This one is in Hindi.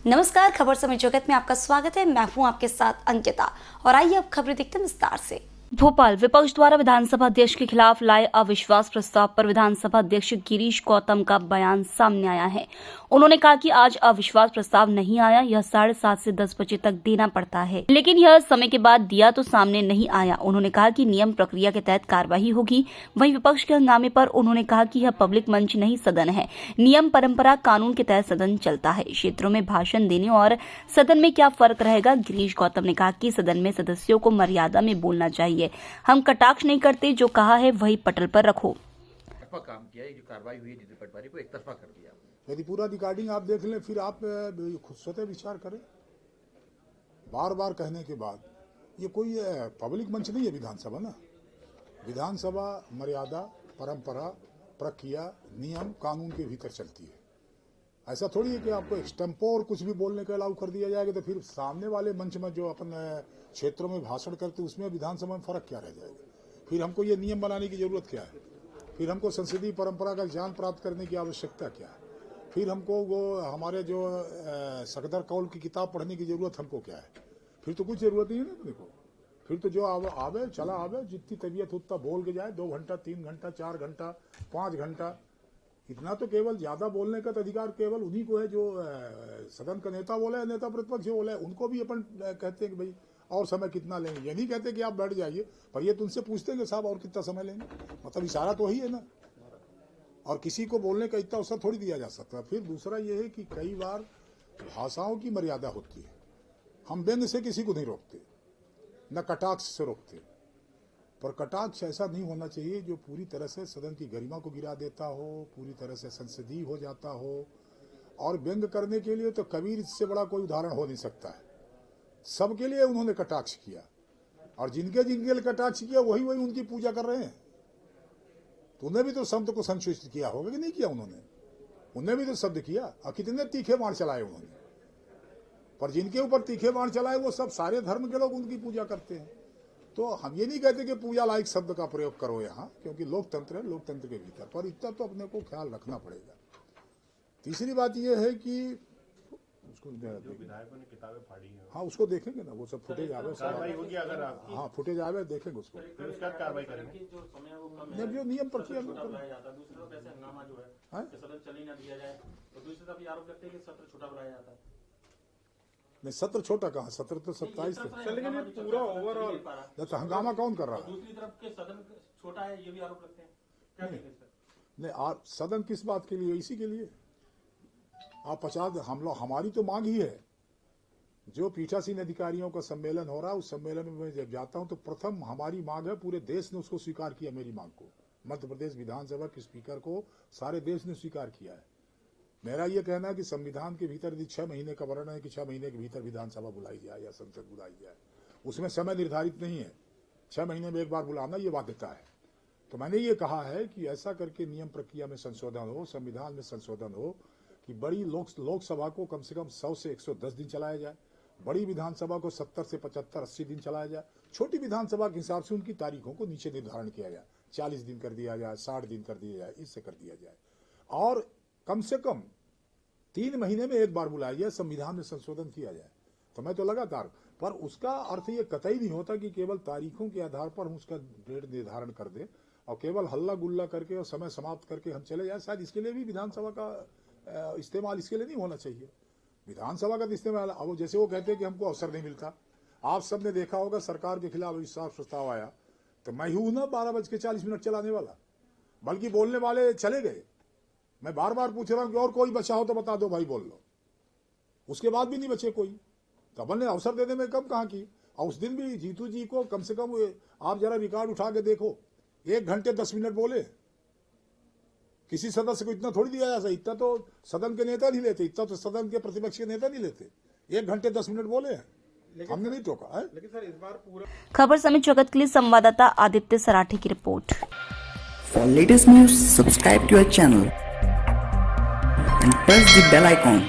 नमस्कार, खबर समय जगत में आपका स्वागत है। मैं हूं आपके साथ अंकिता और आइए अब खबरें देखते हैं विस्तार से। भोपाल विपक्ष द्वारा विधानसभा अध्यक्ष के खिलाफ लाए अविश्वास प्रस्ताव पर विधानसभा अध्यक्ष गिरीश गौतम का बयान सामने आया है। उन्होंने कहा कि आज अविश्वास प्रस्ताव नहीं आया, यह 7:30 से 10 बजे तक देना पड़ता है, लेकिन यह समय के बाद दिया तो सामने नहीं आया। उन्होंने कहा कि नियम प्रक्रिया के तहत कार्रवाई होगी। वहीं विपक्ष के हंगामे पर उन्होंने कहा कि यह पब्लिक मंच नहीं सदन है, नियम परंपरा कानून के तहत सदन चलता है। क्षेत्रों में भाषण देने और सदन में क्या फर्क रहेगा? गिरीश गौतम ने कहा कि सदन में सदस्यों को मर्यादा में बोलना चाहिए। हम कटाक्ष नहीं करते, जो कहा है वही पटल पर रखो। काम किया है, जो कार्रवाई हुई है पटवारी को एक तरफा कर दिया। यदि पूरा रिकॉर्डिंग आप देख लें फिर आप खुद स्वतः विचार करें। बार बार कहने के बाद ये कोई पब्लिक मंच नहीं है विधानसभा ना। विधानसभा मर्यादा, परंपरा, प्रक्रिया, नियम, कानून के भीतर चलती है। ऐसा थोड़ी है कि आपको एक्सटेम्पो और कुछ भी बोलने का अलाउ कर दिया जाएगा तो फिर सामने वाले मंच में जो अपन क्षेत्रों में भाषण करते उसमें विधानसभा में फर्क क्या रह जाएगा? फिर हमको ये नियम बनाने की जरूरत क्या है? फिर हमको संसदीय परंपरा का ज्ञान प्राप्त करने की आवश्यकता क्या है? फिर हमको वो हमारे जो सकदर कौल की किताब पढ़ने की जरूरत हमको क्या है? फिर तो कुछ जरूरत नहीं है ना अपने को। फिर तो जो आवे चला आवे, जितनी तबीयत उतना बोल के जाए। 2 घंटा, 3 घंटा, 4 घंटा, 5 घंटा, इतना तो केवल ज्यादा बोलने का अधिकार केवल उन्हीं को है जो सदन का नेता बोले, नेता प्रतिपक्ष बोले। उनको भी अपन कहते हैं कि भाई और समय कितना लेंगे। ये नहीं कहते कि आप बैठ जाइए, पर ये तुमसे पूछते हैं कि साहब और कितना समय लेंगे। मतलब इशारा तो वही है ना। और किसी को बोलने का इतना अवसर थोड़ी दिया जा सकता। फिर दूसरा ये है कि कई बार भाषाओं की मर्यादा होती है। हम व्यंग से किसी को नहीं रोकते, न कटाक्ष से रोकते, पर कटाक्ष ऐसा नहीं होना चाहिए जो पूरी तरह से सदन की गरिमा को गिरा देता हो, पूरी तरह से संसदीय हो जाता हो। और व्यंग करने के लिए तो कबीर इससे बड़ा कोई उदाहरण हो नहीं सकता है। सबके लिए उन्होंने कटाक्ष किया और जिनके जिनके लिए कटाक्ष किया वही वही उनकी पूजा कर रहे हैं। तो उन्हें भी तो शब्द को संशोधित किया होगा कि नहीं किया? उन्हें भी तो शब्द किया और कितने तीखे बाण चलाए उन्होंने। पर जिनके ऊपर तीखे बाण चलाए वो सब सारे धर्म के लोग उनकी पूजा करते हैं। तो हम ये नहीं कहते कि पूजा लायक शब्द का प्रयोग करो यहाँ, क्योंकि लोकतंत्र है, लोकतंत्र के भीतर। पर इतना तो अपने को ख्याल रखना पड़ेगा। तीसरी बात यह है कि उसको विधायकों ने किताबें फाड़ी हैं। हाँ, उसको देखेंगे ना, वो सब फुटेज आवे, हाँ फुटेज आवे, देखेंगे उसको। उसका कार्रवाई करेंगे। जो नियम प्रक्रिया नहीं, सत्र छोटा कहाँ? सत्र तो 27 पूरा ओवरऑल तो हंगामा कौन कर रहा है? दूसरी तरफ के सदन छोटा है, ये भी आरोप लगते हैं। क्या कहेंगे सर? नहीं, सदन किस बात के लिए? इसी के लिए आप 50 हम लोग, हमारी तो मांग ही है। जो पीठासीन अधिकारियों का सम्मेलन हो रहा है, उस सम्मेलन में जब जाता हूं तो प्रथम हमारी मांग है, पूरे देश ने उसको स्वीकार किया। मेरी मांग को मध्य प्रदेश विधानसभा के स्पीकर को सारे देश ने स्वीकार किया है। मेरा यह कहना है कि संविधान के भीतर यदि 6 महीने का वर्णन है कि 6 महीने के भीतर विधानसभा बुलाई जाए या संसद बुलाई जाए, उसमें समय निर्धारित नहीं है। 6 महीने में एक बार बुलाना ये बाध्यता है। तो मैंने ये कहा है कि ऐसा करके नियम प्रक्रिया में संशोधन हो, संविधान में संशोधन हो कि बड़ी लोकसभा को कम से कम 100 से 110 दिन चलाया जाए, बड़ी विधानसभा को 70 से 75, 80 दिन चलाया जाए, छोटी विधानसभा के हिसाब से उनकी तारीखों को नीचे निर्धारण किया जाए। 40 दिन कर दिया जाए, 60 दिन कर दिया जाए, इससे कर दिया जाए। और कम से कम 3 महीने में एक बार बुलाया जाए, संविधान में संशोधन किया जाए। तो मैं तो लगातार, पर उसका अर्थ ये कतई नहीं होता कि केवल तारीखों के आधार पर हम उसका डेट निर्धारण कर दे और केवल हल्ला गुल्ला करके और समय समाप्त करके हम चले जाए। शायद इसके लिए भी विधानसभा का इस्तेमाल इसके लिए नहीं होना चाहिए। विधानसभा का इस्तेमाल, अब जैसे वो कहते हैं कि हमको अवसर नहीं मिलता। आप सबने देखा होगा सरकार के खिलाफ अविश्वास प्रस्ताव आया तो मैं हूं ना 12:40 चलाने वाला, बल्कि बोलने वाले चले गए। मैं बार बार पूछ रहा हूं कि और कोई बचा हो तो बता दो भाई, बोल लो। उसके बाद भी नहीं बचे कोई। तो अपन ने अवसर देने में कम कहां की। और उस दिन भी जीतू जी को कम से कम आप जरा रिकॉर्ड उठा के देखो, 1 घंटे 10 मिनट बोले। किसी सदस्य को इतना थोड़ी दिया जा सकता। इतना तो सदन के नेता नहीं लेते, इतना तो सदन के प्रतिपक्ष के नेता नहीं लेते। 1 घंटे 10 मिनट बोले हैं, हमने नहीं टोका है। लेकिन सर इस बार पूरा खबर समय जगत के लिए संवाददाता आदित्य सराठी की report. For latest news, subscribe to our channel and press the bell icon